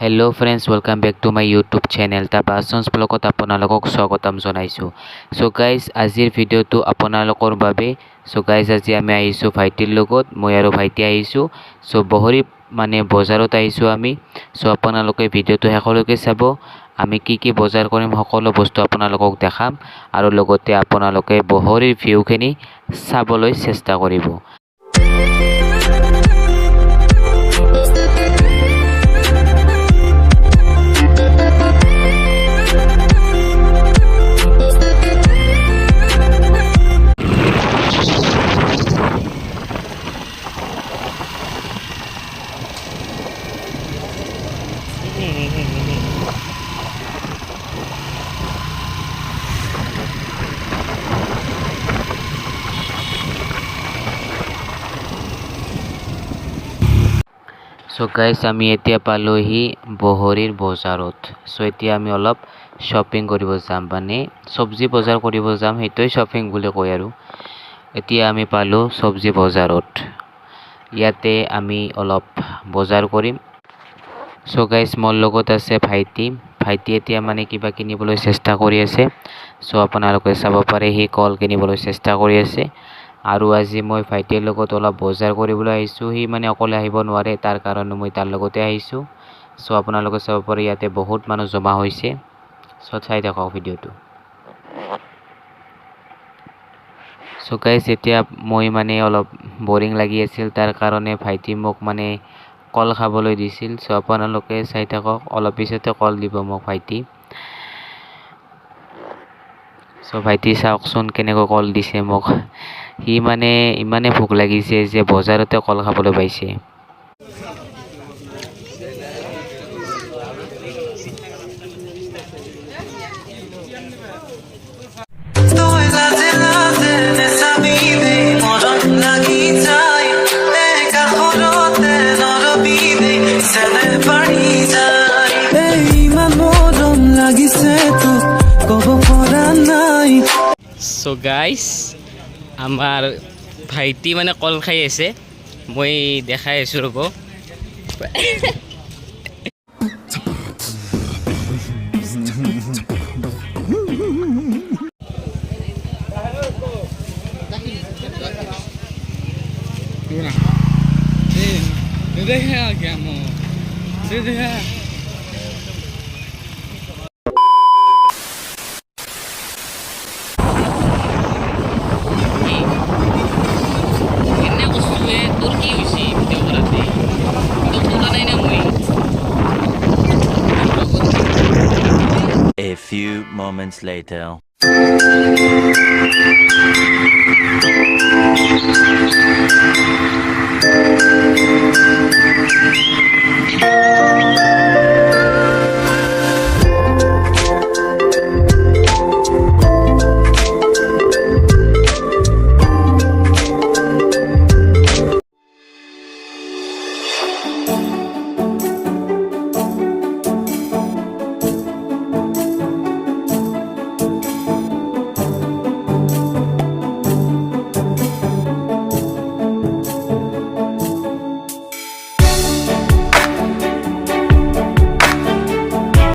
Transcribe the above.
Hello' friends, welcome back to my YouTube channel তাৰ পাৰ্চনছ ব্লগত আপোনালোকক স্বাগতম জনাইছোঁ। চ' গাইজ, আজিৰ ভিডিঅ'টো আপোনালোকৰ বাবে। চ' গাইজ, আজি আমি আহিছোঁ ভাইটিৰ লগত, মই আৰু ভাইটি আহিছোঁ। চ' বহৰি বজাৰত আহিছোঁ আমি। চ' আপোনালোকে ভিডিঅ'টো শেষলৈকে চাব। আমি কি বজাৰ কৰিম সকলো বস্তু আপোনালোকক দেখাম আৰু লগতে আপোনালোকে বহৰিৰ ভিউখিনি চাবলৈ চেষ্টা কৰিব। চ' গাইজ, আমি এতিয়া পালোহি বহৰিৰ বজাৰত। চ' এতিয়া আমি অলপ শ্বপিং কৰিব যাম, চব্জি বজাৰ কৰিব যাম, সেইটোৱে শ্বপিং বুলি কয় আৰু। এতিয়া আমি পালোঁ চব্জি বজাৰত, ইয়াতে আমি অলপ বজাৰ কৰিম। চ' গাইজ, মোৰ লগত আছে ভাইটি এতিয়া কিবা কিনিবলৈ চেষ্টা কৰি আছে। চ' আপোনালোকে চাব পাৰে, সি কল কিনিবলৈ চেষ্টা কৰি আছে। আৰু আজি মই ভাইটিৰ লগত অলপ বজাৰ কৰিবলৈ আহিছোঁ। সি অকলে আহিব নোৱাৰে, তাৰ কাৰণে মই তাৰ লগতে আহিছোঁ। চ' আপোনালোকে চাব পাৰে, ইয়াতে বহুত মানুহ জমা হৈছে। চ' চাই থাকক ভিডিঅ'টো। চ' গাইজ, এতিয়া মই অলপ বৰিং লাগি আছিল, তাৰ কাৰণে ভাইটি মোক কল খাবলৈ দিছিল। চ' আপোনালোকে চাই থাকক, অলপ পিছতে কল দিব মোক ভাইটি। চ' ভাইটি চাওকচোন কেনেকৈ কল দিছে মোক। সি ইমানে ভোক লাগিছে যে বজাৰতে কল খাবলৈ পাইছে। চ' গাইজ, আমাৰ ভাইটি কল খাই আছে, মই দেখাই আছোঁ ৰ'ব। A few moments later.